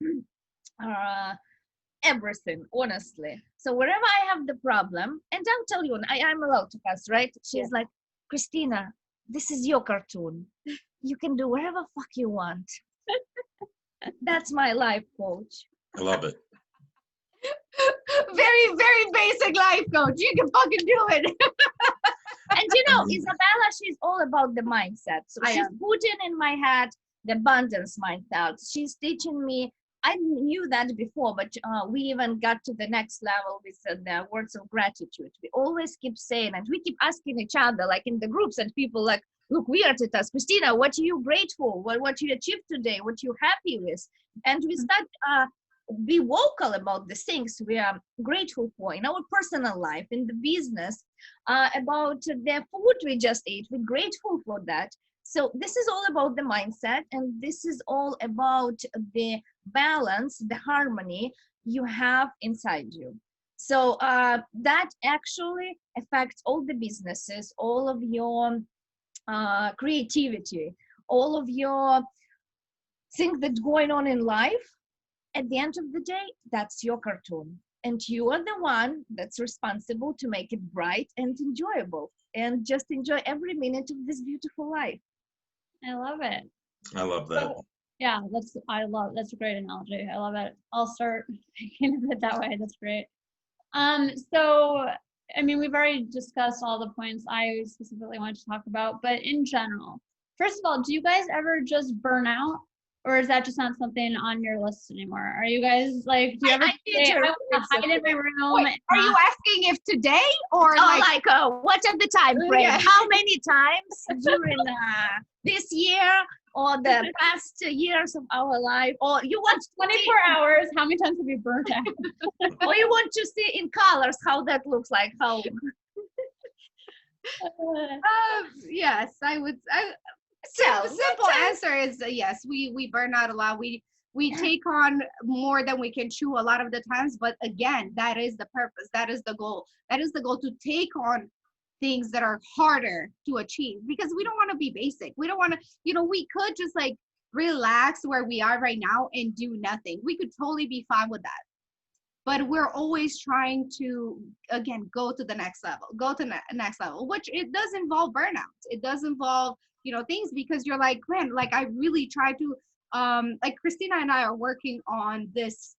Speaker 5: everything, honestly. So wherever I have the problem, and I'll tell you, I'm allowed to cuss, right? She's like, Christina, this is your cartoon. You can do whatever fuck you want. That's my life coach.
Speaker 2: I love it.
Speaker 3: Very, very basic life coach. You can fucking do it.
Speaker 5: And Isabella, she's all about the mindset. So she's putting in my head the abundance mindset. She's teaching me. I knew that before, but we even got to the next level with the words of gratitude. We always keep saying, and we keep asking each other, in the groups, and people look weird at us. Christina, what are you grateful? What you achieved today? What you happy with? And we start be vocal about the things we are grateful for in our personal life, in the business, about the food we just ate. We're grateful for that. So this is all about the mindset, and this is all about the balance, the harmony you have inside you. So that actually affects all the businesses, all of your creativity, all of your things that's going on in life. At the end of the day, that's your cartoon. And you are the one that's responsible to make it bright and enjoyable, and just enjoy every minute of this beautiful life.
Speaker 1: I love it.
Speaker 2: I love that.
Speaker 1: Yeah, that's a great analogy. I love it. I'll start thinking of it that way. That's great. So I mean, we've already discussed all the points I specifically wanted to talk about, but in general, first of all, do you guys ever just burn out? Or is that just not something on your list anymore? Are you guys like, do you ever say, I want to hide in my room?
Speaker 3: Wait, are you asking if today or
Speaker 5: what are the time frame?
Speaker 3: Yeah.
Speaker 5: How many times during this year or the past years of our life? Or you want
Speaker 1: 24 hours, how many times have you burnt out?
Speaker 5: or you want to see in colors how that looks like? How?
Speaker 3: Yes, I would. Simple answer is yes. We burn out a lot. We take on more than we can chew a lot of the times. But again, that is the purpose. That is the goal. That is the goal, to take on things that are harder to achieve, because we don't want to be basic. We don't want to, we could just like relax where we are right now and do nothing. We could totally be fine with that. But we're always trying to, again, go to the next level, next level, which it does involve burnout. It does involve, things, because you're like, man, like I really try to, like Christina and I are working on this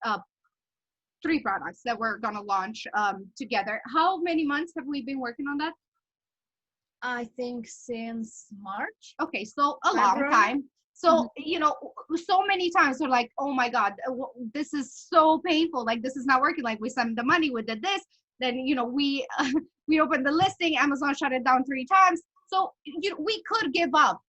Speaker 3: 3 products that we're going to launch together. How many months have we been working on that?
Speaker 5: I think since March.
Speaker 3: Okay, so a long time. So, so many times we're like, oh my God, this is so painful. Like, this is not working. Like, we sent the money, we did this. Then, we opened the listing, Amazon shut it down 3 times. So, we could give up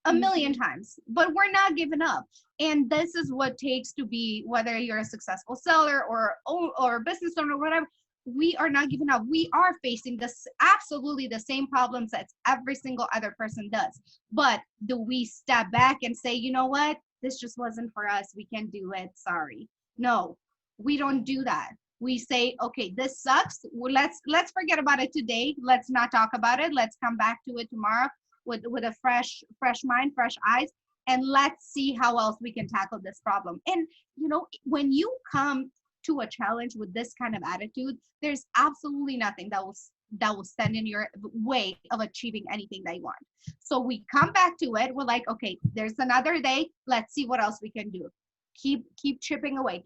Speaker 3: a million times, but we're not giving up. And this is what takes to be, whether you're a successful seller or a business owner or whatever, we are not giving up. We are facing absolutely the same problems that every single other person does. But do we step back and say, you know what, this just wasn't for us, we can't do it, sorry? No, we don't do that. We say, okay, this sucks. Well, let's forget about it today. Let's not talk about it. Let's come back to it tomorrow with a fresh mind, fresh eyes, and let's see how else we can tackle this problem. And when you come to a challenge with this kind of attitude, there's absolutely nothing that will stand in your way of achieving anything that you want. So we come back to it. We're like, okay, there's another day. Let's see what else we can do. Keep chipping away.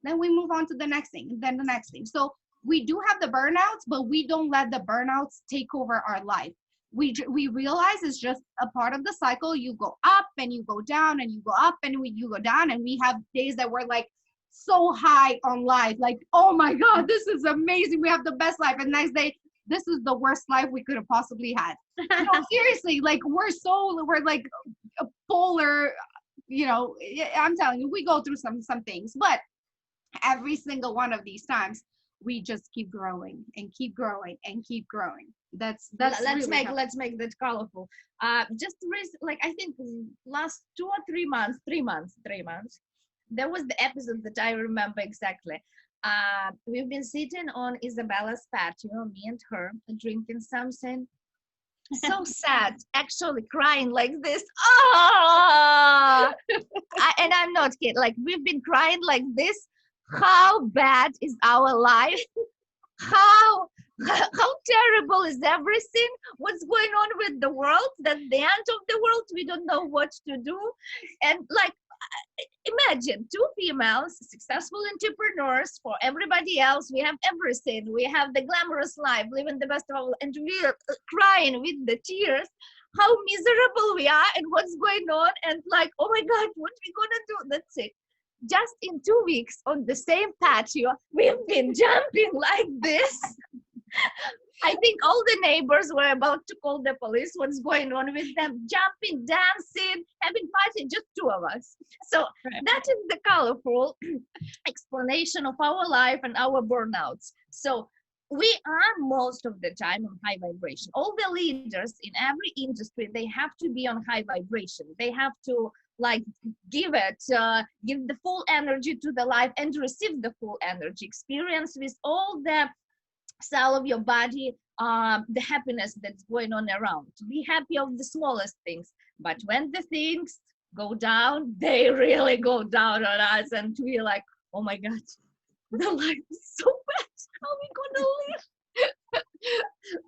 Speaker 3: Then we move on to the next thing, and then the next thing. So we do have the burnouts, but we don't let the burnouts take over our life. We realize it's just a part of the cycle. You go up and you go down, and you go up and you go down, and we have days that we're like so high on life, like, oh my God, this is amazing, we have the best life, and next day, this is the worst life we could have possibly had. Seriously, like we're like a polar, I'm telling you, we go through some things, but every single one of these times we just keep growing and keep growing and keep growing. Let's really
Speaker 5: make that colorful. Just like I think last 2 or 3 months, 3 months, there was the episode that I remember exactly. We've been sitting on Isabella's patio, me and her, drinking something. So sad, actually crying like this. And I'm not kidding. Like, we've been crying like this. How bad is our life? How terrible is everything? What's going on with the world? That's the end of the world. We don't know what to do. And like, imagine 2 females, successful entrepreneurs. For everybody else, we have everything. We have the glamorous life, living the best of our, and we're crying with the tears how miserable we are and what's going on, and like, oh my God, what are we gonna do? That's it. Just in 2 weeks on the same patio, we've been jumping like this I think all the neighbors were about to call the police. What's going on with them? Jumping, dancing, having party, just two of us. So that is the colorful explanation of our life and our burnouts. So we are most of the time on high vibration. All the leaders in every industry, they have to be on high vibration. They have to like give the full energy to the life and receive the full energy, experience with all the cell of your body, the happiness that's going on around. Be happy of the smallest things. But when the things go down, they really go down on us, and we're like, oh my God, the life is so bad. How are we gonna live?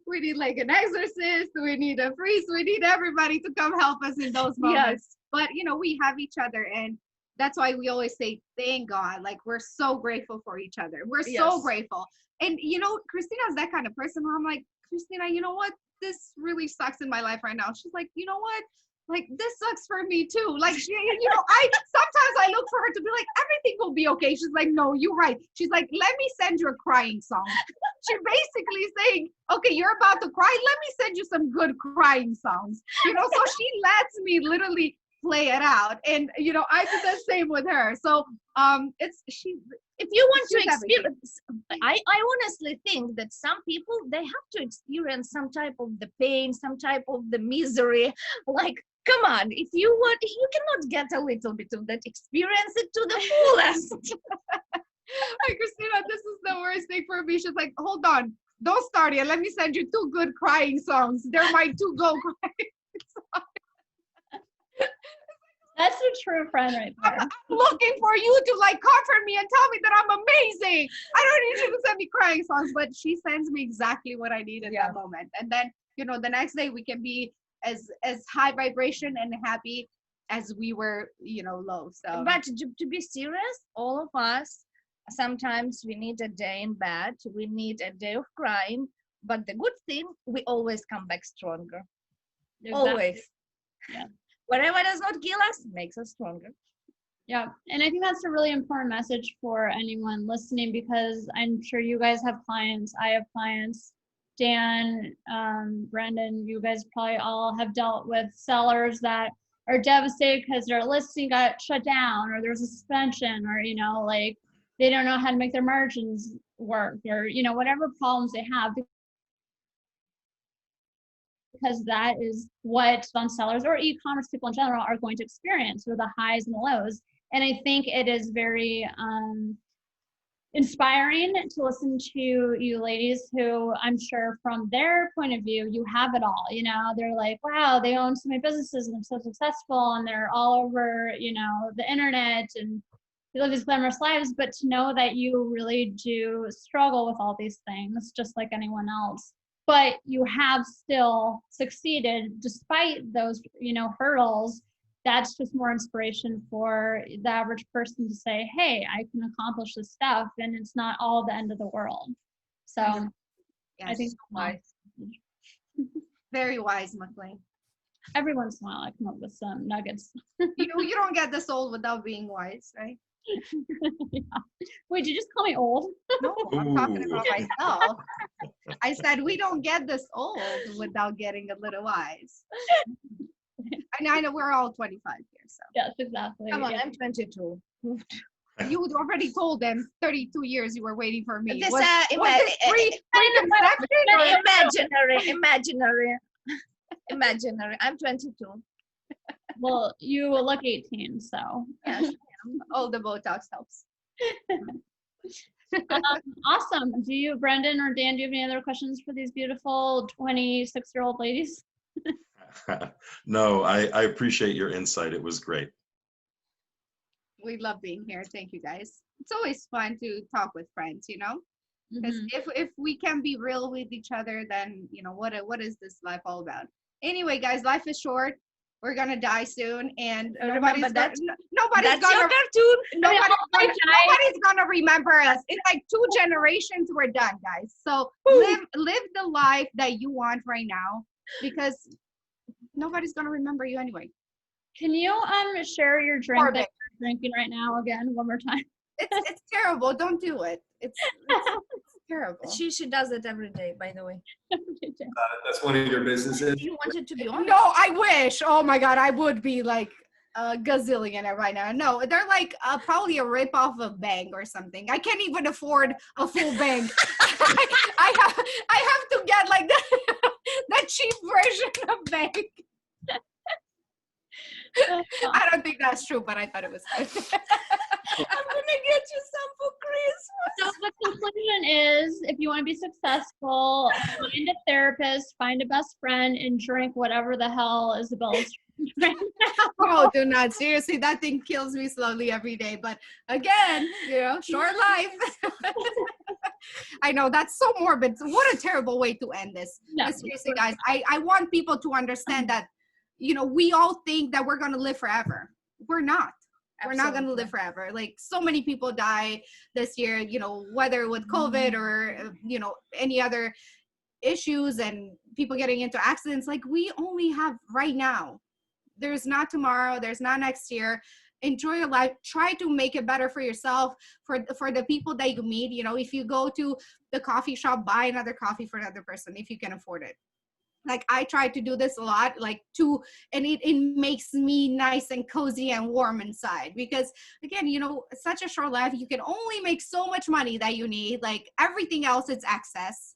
Speaker 3: We need like an exorcist. We need a priest. We need everybody to come help us in those moments.
Speaker 5: Yes.
Speaker 3: But we have each other, and that's why we always say, thank God. Like, we're so grateful for each other. We're so
Speaker 5: Yes.
Speaker 3: grateful. And Christina's that kind of person where I'm like, Christina, you know what? This really sucks in my life right now. She's like, you know what? Like, this sucks for me too. Like, she, sometimes I look for her to be like, everything will be okay. She's like, no, you're right. She's like, let me send you a crying song. She's basically saying, okay, you're about to cry. Let me send you some good crying songs. So she lets me literally play it out. And, I do the same with her. So,
Speaker 5: If you want to
Speaker 3: She's everything.
Speaker 5: experience, I honestly think that some people, they have to experience some type of the pain, some type of the misery. Like, come on, if you cannot get a little bit of that, experience it to the fullest.
Speaker 3: Hey, Christina, this is the worst thing for me. She's like, hold on, don't start yet. Let me send you 2 good crying songs. They're my 2 go crying songs.
Speaker 1: That's a true friend right there.
Speaker 3: I'm looking for you to like comfort me and tell me that I'm amazing. I don't need you to send me crying songs, but she sends me exactly what I need in that moment. And then, the next day we can be as high vibration and happy as we were, low. So,
Speaker 5: But to be serious, all of us, sometimes we need a day in bed, we need a day of crying, but the good thing, we always come back stronger.
Speaker 1: Exactly.
Speaker 5: Always.
Speaker 1: Yeah.
Speaker 5: Whatever does not kill us makes us stronger.
Speaker 1: Yeah, and I think that's a really important message for anyone listening, because I'm sure you guys have clients, I have clients, Dan, Brandon, you guys probably all have dealt with sellers that are devastated because their listing got shut down, or there's a suspension, or like they don't know how to make their margins work, or whatever problems they have, because that is what fund sellers or e-commerce people in general are going to experience, with the highs and the lows. And I think it is very inspiring to listen to you ladies who, I'm sure from their point of view, you have it all. They're like, wow, they own so many businesses and they're so successful and they're all over, the internet, and they live these glamorous lives. But to know that you really do struggle with all these things, just like anyone else, but you have still succeeded despite those, hurdles. That's just more inspiration for the average person to say, hey, I can accomplish this stuff, and it's not all the end of the world. So
Speaker 3: yes,
Speaker 1: I think
Speaker 5: wise.
Speaker 3: very wise, McLean.
Speaker 1: every once in a while I come up with some nuggets.
Speaker 3: You don't get this old without being wise, right?
Speaker 1: Yeah. Wait, did you just call me old?
Speaker 3: No, I'm talking
Speaker 2: Ooh.
Speaker 3: about myself. I said we don't get this old without getting a little wise. And I know we're all 25 here, so.
Speaker 1: Yes, exactly.
Speaker 5: Come on,
Speaker 1: Yeah.
Speaker 5: I'm 22.
Speaker 3: You already told them 32 years you were waiting for me.
Speaker 5: This,
Speaker 3: Was it
Speaker 5: imaginary. I'm 22.
Speaker 1: Well, you look 18, so.
Speaker 5: Yes.
Speaker 3: all the Botox helps.
Speaker 1: Awesome. Do you, Brendan or Dan, do you have any other questions for these beautiful 26-year-old ladies?
Speaker 2: No, I appreciate your insight. It was great.
Speaker 3: We love being here. Thank you, guys. It's always fun to talk with friends, because if we can be real with each other, then what is this life all about? Anyway, guys, life is short. We're gonna die soon, and nobody's
Speaker 5: Remember that.
Speaker 3: nobody's
Speaker 5: That's your
Speaker 3: gonna
Speaker 5: cartoon.
Speaker 3: nobody's gonna remember us. It's like 2 generations, we're done, guys. So live the life that you want right now, because nobody's gonna remember you anyway.
Speaker 1: Can you share your drink
Speaker 3: Perfect.
Speaker 1: that you're drinking right now again one more time?
Speaker 3: It's terrible. Don't do it. It's Terrible.
Speaker 5: She does it every day, by the way.
Speaker 4: That's one of your businesses.
Speaker 5: You wanted to be honest?
Speaker 3: No, I wish. Oh my God, I would be like a gazillionaire right now. No, they're like probably a rip off of bank or something. I can't even afford a full bank. I have to get like that cheap version of bank. I don't think that's true, but I thought it was good.
Speaker 5: I'm gonna get you some for Christmas.
Speaker 1: So the conclusion is, if you want to be successful, find a therapist, find a best friend, and drink whatever the hell Isabella's drinking right now.
Speaker 3: Oh, do not. Seriously, that thing kills me slowly every day. But again, short life. I know, that's so morbid. What a terrible way to end this.
Speaker 1: No,
Speaker 3: But seriously, guys, I want people to understand that, we all think that we're going to live forever. We're not. We're not going to live forever. Like, so many people die this year, whether with COVID or, any other issues and people getting into accidents. Like, we only have right now. There's not tomorrow. There's not next year. Enjoy your life. Try to make it better for yourself, for the people that you meet. If you go to the coffee shop, buy another coffee for another person if you can afford it. Like, I try to do this a lot, and it makes me nice and cozy and warm inside, because again, such a short life, you can only make so much money that you need. Like, everything else is excess.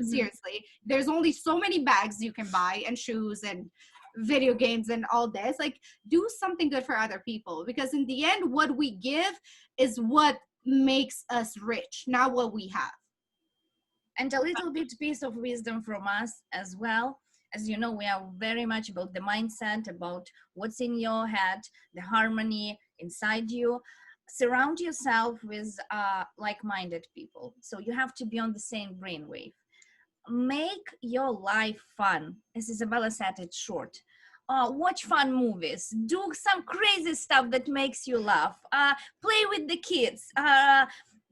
Speaker 3: Mm-hmm. Seriously, there's only so many bags you can buy and shoes and video games and all this. Like, do something good for other people, because in the end, what we give is what makes us rich, not what we have.
Speaker 5: And a little bit piece of wisdom from us as well. As you know, we are very much about the mindset, about what's in your head, the harmony inside you. Surround yourself with like-minded people. So you have to be on the same brainwave. Make your life fun. As Isabella said, it's short. Watch fun movies. Do some crazy stuff that makes you laugh. Play with the kids.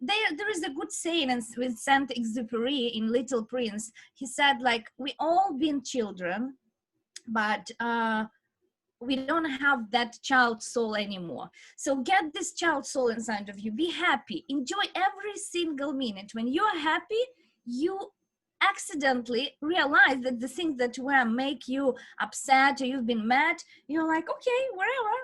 Speaker 5: There is a good saying with Saint-Exupéry in Little Prince. He said, we all been children, but we don't have that child soul anymore. So get this child soul inside of you. Be happy. Enjoy every single minute. When you're happy, you accidentally realize that the things that will make you upset or you've been mad, you're like, okay, whatever.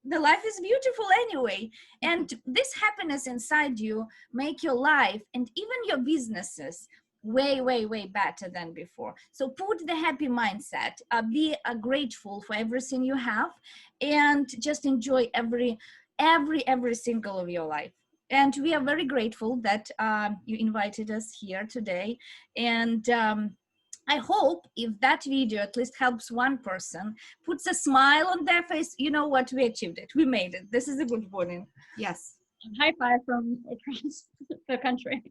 Speaker 5: The life is beautiful anyway. And this happiness inside you make your life and even your businesses way, way, way better than before. So put the happy mindset, be grateful for everything you have, and just enjoy every single of your life. And we are very grateful that you invited us here today. And I hope if that video at least helps one person, puts a smile on their face, you know what, we achieved it. We made it. This is a good morning.
Speaker 3: Yes.
Speaker 1: High five from across the country.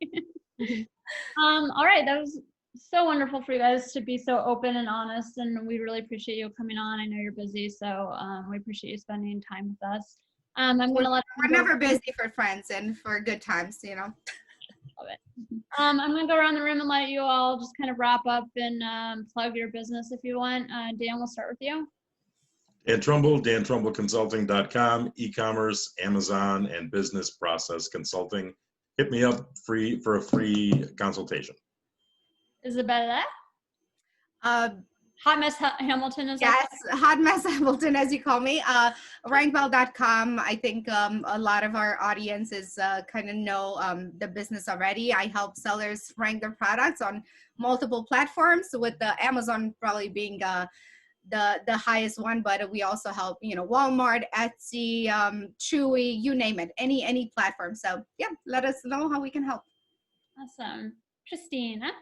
Speaker 1: All right. That was so wonderful for you guys to be so open and honest. And we really appreciate you coming on. I know you're busy, so we appreciate you spending time with us. I'm going to let
Speaker 3: We're never busy for friends and for good times,
Speaker 1: Love it. I'm going to go around the room and let you all just kind of wrap up and plug your business if you want. Dan, we'll start with you.
Speaker 2: Dan Trumbull, DanTrumbullConsulting.com, e-commerce, Amazon, and business process consulting. Hit me up for a free consultation.
Speaker 1: Isabella? Hot Mess Hamilton is
Speaker 3: yes, Hot Mess Hamilton, as you call me. Rankbell.com. I think a lot of our audience is kind of know the business already. I help sellers rank their products on multiple platforms, with the Amazon probably being the highest one, but we also help Walmart, Etsy, Chewy, you name it, any platform. So yeah, let us know how we can help.
Speaker 1: Awesome. Christina?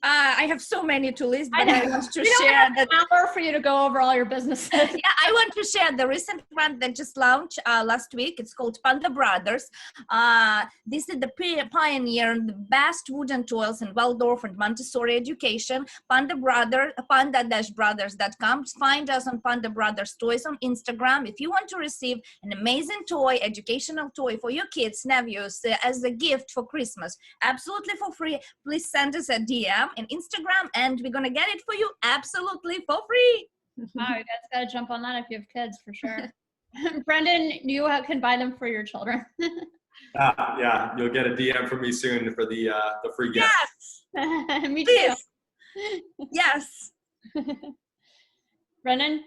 Speaker 5: I have so many to list, but I want to
Speaker 1: we don't
Speaker 5: share
Speaker 1: have
Speaker 5: that.
Speaker 1: an hour for you to go over all your businesses.
Speaker 5: Yeah, I want to share the recent one that just launched last week. It's called Panda Brothers. This is the pioneer in the best wooden toys in Waldorf and Montessori education. Panda-brothers.com. Find us on Panda Brothers Toys on Instagram. If you want to receive an amazing toy, educational toy for your kids, nephews, as a gift for Christmas, absolutely for free, please send us a DM in Instagram, and we're gonna get it for you absolutely for free.
Speaker 1: Wow, you guys gotta jump on that if you have kids, for sure. Brendan, you can buy them for your children.
Speaker 4: Yeah, you'll get a DM from me soon for the free gift.
Speaker 5: Yes,
Speaker 1: Me too.
Speaker 5: please. Yes.
Speaker 1: Brennan?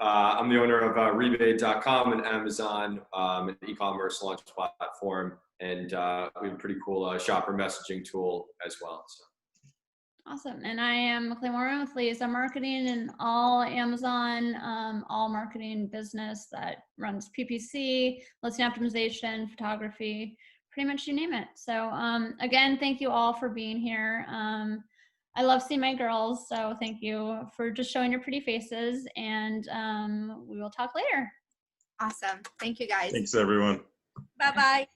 Speaker 4: I'm the owner of rebate.com, an Amazon an e-commerce launch platform, and we have a pretty cool shopper messaging tool as well. So.
Speaker 1: Awesome. And I am Clay Moran with Liaison Marketing and all Amazon, all marketing business that runs PPC, listing optimization, photography, pretty much you name it. So again, thank you all for being here. I love seeing my girls. So thank you for just showing your pretty faces, and we will talk later.
Speaker 3: Awesome. Thank you guys.
Speaker 2: Thanks, everyone.
Speaker 5: Bye-bye.